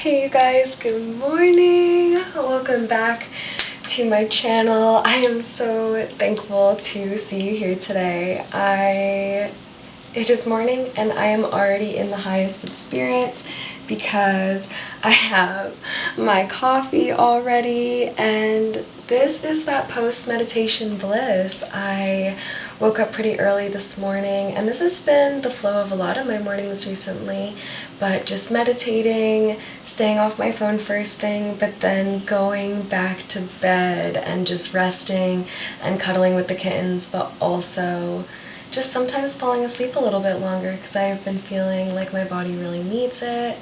Hey you guys, good morning! Welcome back to my channel. I am so thankful to see you here today. It is morning and I am already in the highest of spirits because I have my coffee already, and this is that post-meditation bliss. I woke up pretty early this morning, and this has been the flow of a lot of my mornings recently, but just meditating, staying off my phone first thing, but then going back to bed and just resting and cuddling with the kittens, but also just sometimes falling asleep a little bit longer because I've been feeling like my body really needs it.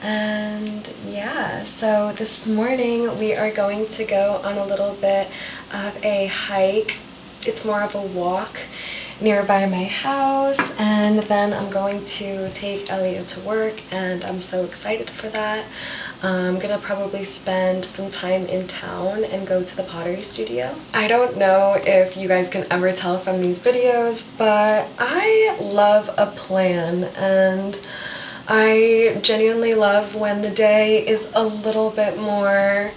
And yeah, so this morning we are going to go on a little bit of a hike. It's more of a walk nearby my house, and then I'm going to take Elio to work, and I'm so excited for that. I'm gonna probably spend some time in town and go to the pottery studio. I don't know if you guys can ever tell from these videos, but I love a plan, and I genuinely love when the day is a little bit more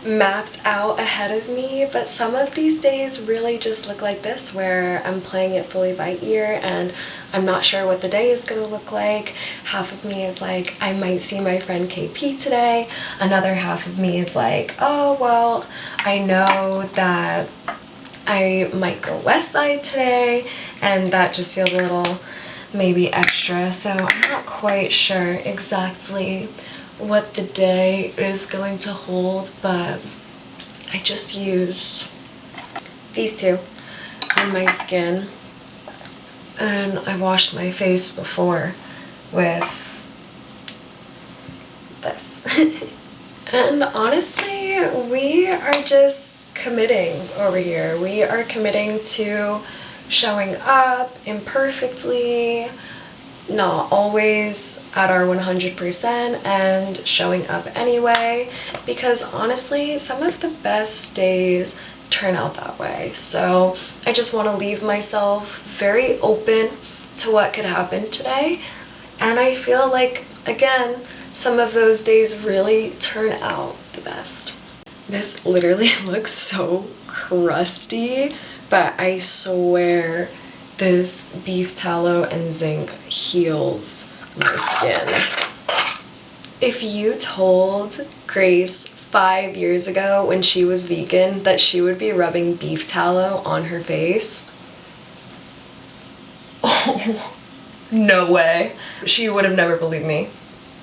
mapped out ahead of me, but some of these days really just look like this, where I'm playing it fully by ear and I'm not sure what the day is going to look like. Half of me is like, I might see my friend KP today. Another half of me is like, oh well, I know that I might go west side today, and that just feels a little maybe extra, so I'm not quite sure exactly what the day is going to hold, but I just used these two on my skin, and I washed my face before with this. And honestly, we are just committing over here. We are committing to showing up imperfectly, not always at our 100%, and showing up anyway, because honestly, some of the best days turn out that way. So I just want to leave myself very open to what could happen today, and I feel like, again, some of those days really turn out the best. This literally looks so crusty, but I swear this beef tallow and zinc heals my skin. If you told Grace 5 years ago when she was vegan that she would be rubbing beef tallow on her face, oh, no way. She would have never believed me.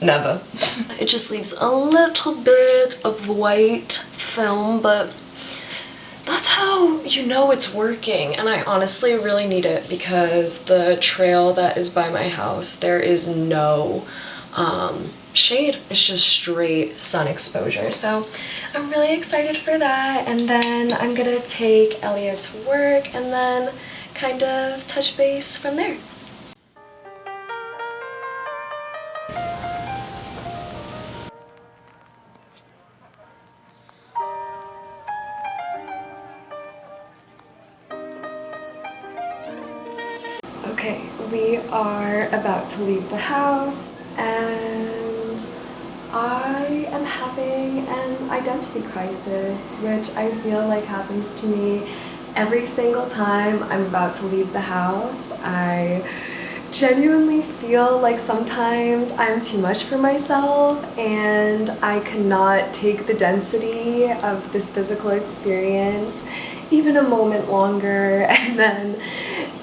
Never. It just leaves a little bit of white film, but that's how you know it's working, and I honestly really need it because the trail that is by my house, there is no shade. It's just straight sun exposure, so I'm really excited for that. And then I'm gonna take Elliot to work and then kind of touch base from there. Okay, we are about to leave the house, and I am having an identity crisis, which I feel like happens to me every single time I'm about to leave the house. I genuinely feel like sometimes I'm too much for myself, and I cannot take the density of this physical experience even a moment longer. And then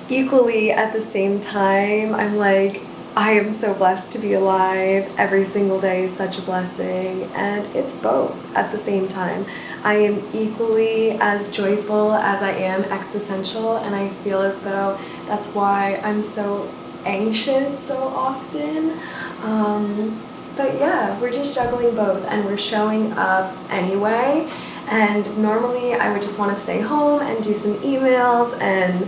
equally at the same time, I'm like, I am so blessed to be alive. Every single day is such a blessing, and it's both at the same time. I am equally as joyful as I am existential, and I feel as though that's why I'm so anxious so often. But yeah, we're just juggling both, and we're showing up anyway. And normally I would just want to stay home and do some emails and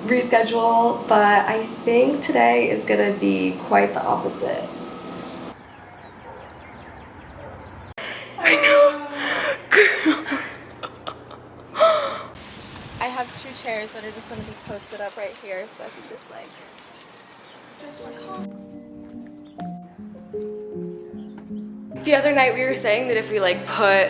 reschedule, but I think today is gonna be quite the opposite. I know. I have two chairs that are just gonna be posted up right here, so I can just like The other night we were saying that if we like put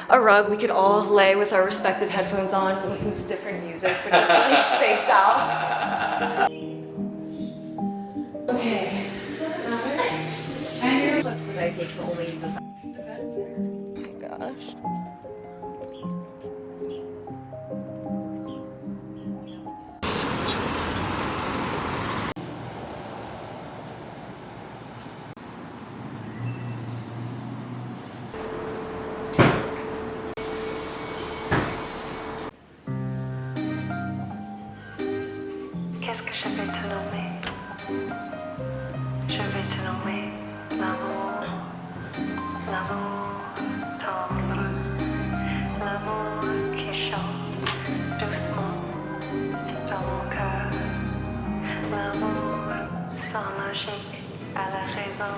a rug, we could all lay with our respective headphones on and listen to different music, but just like space out. Okay. Doesn't matter. And your clips that I take to only use this. Oh my gosh. Qu'est-ce que je vais te nommer? Je vais te nommer l'amour, l'amour tendre, l'amour qui chante doucement dans mon cœur, l'amour sans logique à la raison.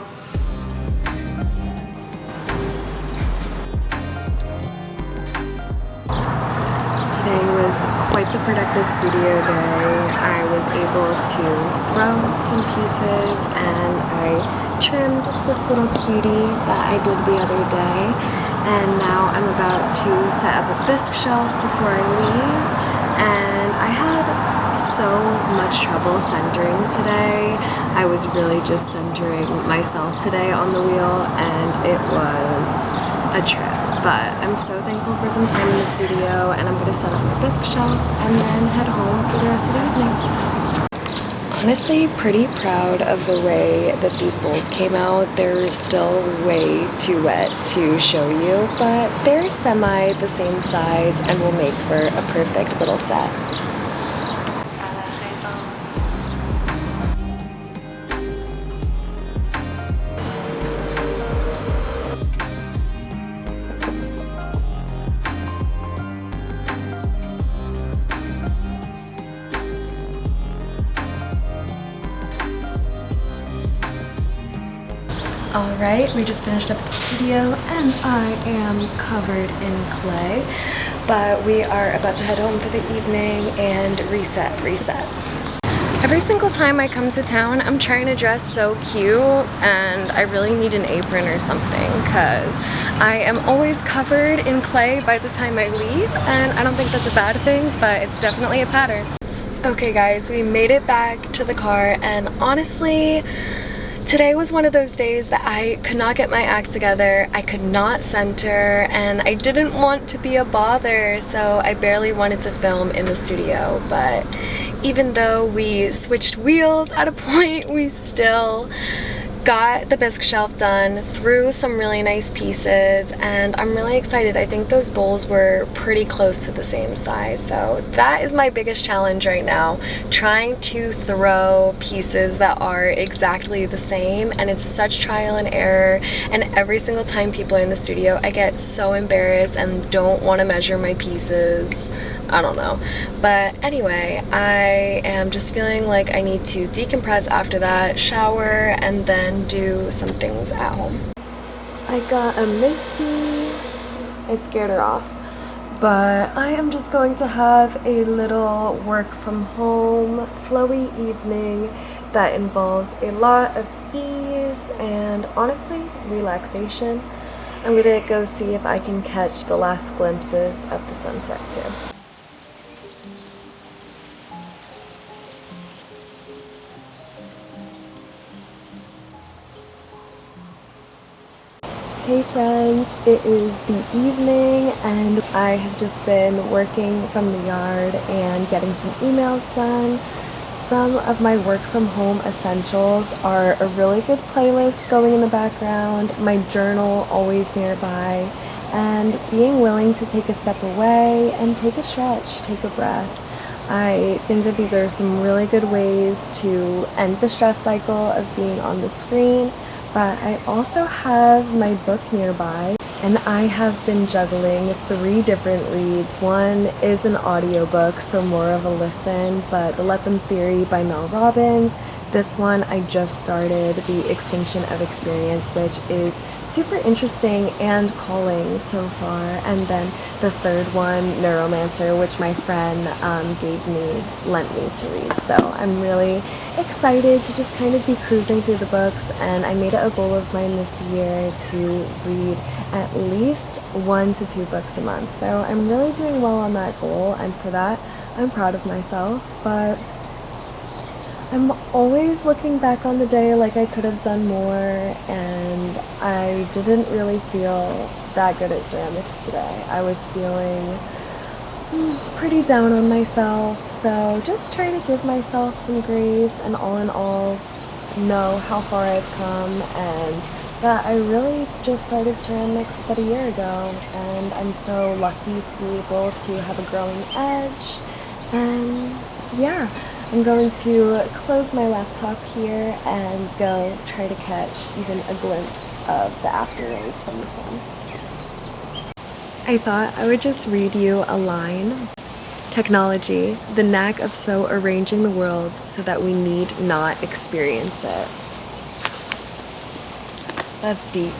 Today was quite the productive studio day. I was able to throw some pieces and I trimmed this little cutie that I did the other day, and now I'm about to set up a bisque shelf before I leave, and I had so much trouble centering today. I was really just centering myself today on the wheel and it was a trip. But I'm so thankful for some time in the studio, and I'm gonna set up my bisque shelf and then head home for the rest of the evening. Honestly, pretty proud of the way that these bowls came out. They're still way too wet to show you, but they're semi the same size and will make for a perfect little set. Alright, we just finished up at the studio and I am covered in clay, but we are about to head home for the evening and reset. Every single time I come to town, I'm trying to dress so cute and I really need an apron or something because I am always covered in clay by the time I leave, and I don't think that's a bad thing, but it's definitely a pattern. Okay guys, we made it back to the car, and honestly, today was one of those days that I could not get my act together, I could not center, and I didn't want to be a bother, so I barely wanted to film in the studio. But even though we switched wheels at a point, we still got the bisque shelf done, threw some really nice pieces, and I'm really excited. I think those bowls were pretty close to the same size, so that is my biggest challenge right now, trying to throw pieces that are exactly the same, and it's such trial and error, and every single time people are in the studio I get so embarrassed and don't want to measure my pieces. I don't know. But anyway, I am just feeling like I need to decompress after that, shower, and then do some things at home. I got a Missy. I scared her off. But I am just going to have a little work from home, flowy evening that involves a lot of ease and honestly, relaxation. I'm gonna go see if I can catch the last glimpses of the sunset too. Hey friends, it is the evening and I have just been working from the yard and getting some emails done. Some of my work from home essentials are a really good playlist going in the background, my journal always nearby, and being willing to take a step away and take a stretch, take a breath. I think that these are some really good ways to end the stress cycle of being on the screen. But I also have my book nearby, and I have been juggling 3 different reads. One is an audiobook, so more of a listen, but The Let Them Theory by Mel Robbins. This one I just started, The Extinction of Experience, which is super interesting and calling so far. And then the third one, Neuromancer, which my friend lent me to read. So I'm really excited to just kind of be cruising through the books, and I made it a goal of mine this year to read at least 1 to 2 books a month. So I'm really doing well on that goal, and for that I'm proud of myself. But I'm always looking back on the day like I could have done more, and I didn't really feel that good at ceramics today. I was feeling pretty down on myself, so just trying to give myself some grace, and all in all, know how far I've come, and that I really just started ceramics but a year ago, and I'm so lucky to be able to have a growing edge. And yeah, I'm going to close my laptop here and go try to catch even a glimpse of the after rays from the sun. I thought I would just read you a line. Technology, the knack of so arranging the world so that we need not experience it. That's deep.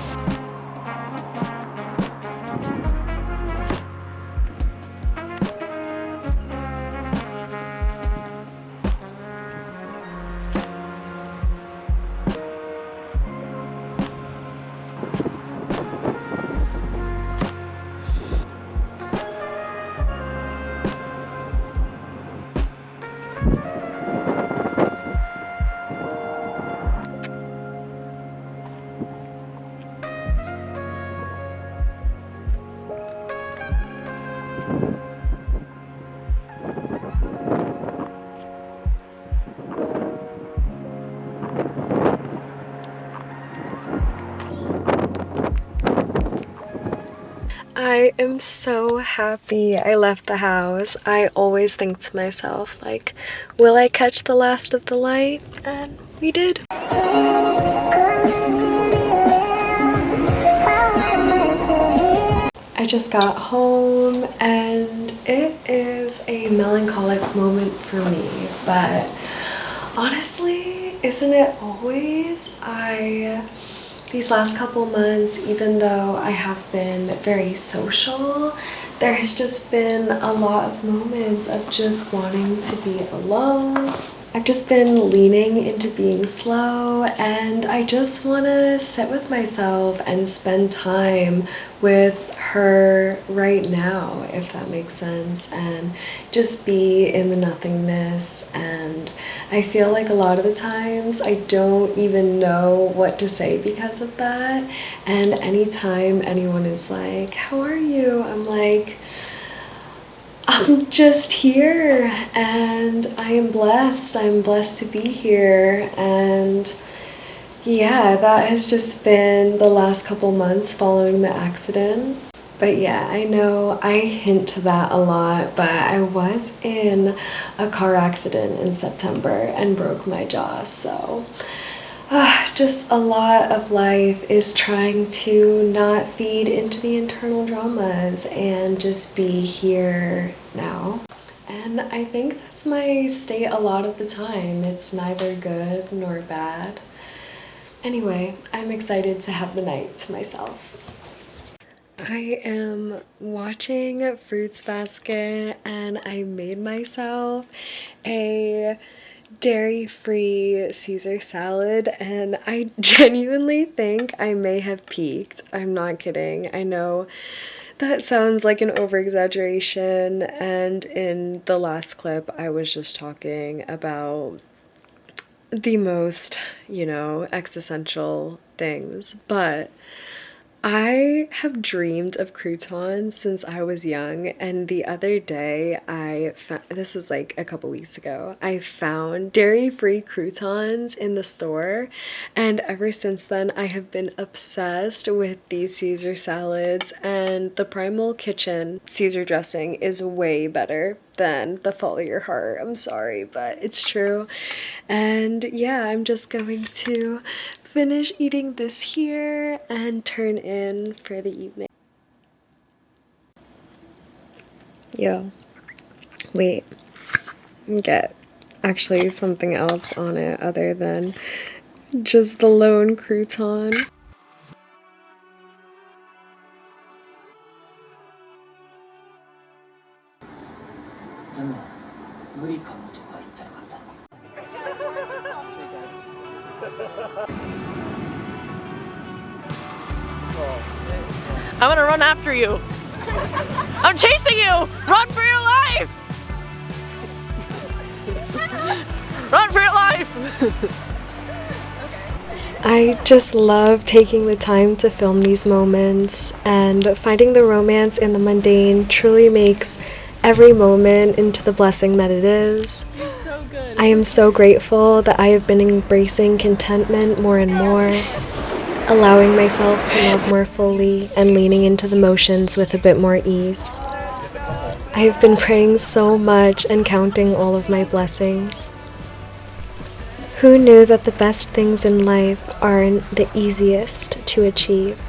I am so happy I left the house. I always think to myself, like, will I catch the last of the light? And we did. I just got home and it is a melancholic moment for me, but honestly, isn't it always? These last couple months, even though I have been very social, there has just been a lot of moments of just wanting to be alone. I've just been leaning into being slow, and I just want to sit with myself and spend time with her right now, if that makes sense, and just be in the nothingness. And I feel like a lot of the times I don't even know what to say because of that. And anytime anyone is like, "How are you?" I'm like, I'm just here and I am blessed. I'm blessed to be here. And yeah, that has just been the last couple months following the accident. But yeah, I know I hint to that a lot, but I was in a car accident in September and broke my jaw. So just a lot of life is trying to not feed into the internal dramas and just be here now. And I think that's my state a lot of the time. It's neither good nor bad. Anyway, I'm excited to have the night to myself. I am watching Fruits Basket and I made myself a dairy-free Caesar salad, and I genuinely think I may have peaked. I'm not kidding. I know that sounds like an over-exaggeration, and in the last clip I was just talking about the most, existential things, but I have dreamed of croutons since I was young, and the other day this was like a couple weeks ago, I found dairy-free croutons in the store, and ever since then I have been obsessed with these Caesar salads, and the Primal Kitchen Caesar dressing is way better than the Follow Your Heart. I'm sorry, but it's true. And yeah, I'm just going to finish eating this here and turn in for the evening. Yo, wait, get actually something else on it other than just the lone crouton. I'm gonna run after you. I'm chasing you! Run for your life! Run for your life! I just love taking the time to film these moments, and finding the romance in the mundane truly makes every moment into the blessing that it is. I am so grateful that I have been embracing contentment more and more, allowing myself to love more fully and leaning into the motions with a bit more ease. I have been praying so much and counting all of my blessings. Who knew that the best things in life aren't the easiest to achieve?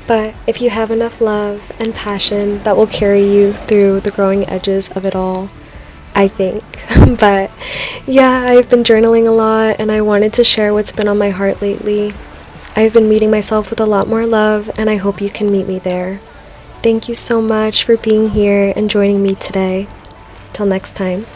But if you have enough love and passion, that will carry you through the growing edges of it all, I think. But yeah, I've been journaling a lot, and I wanted to share what's been on my heart lately. I've been meeting myself with a lot more love, and I hope you can meet me there. Thank you so much for being here and joining me today. Till next time.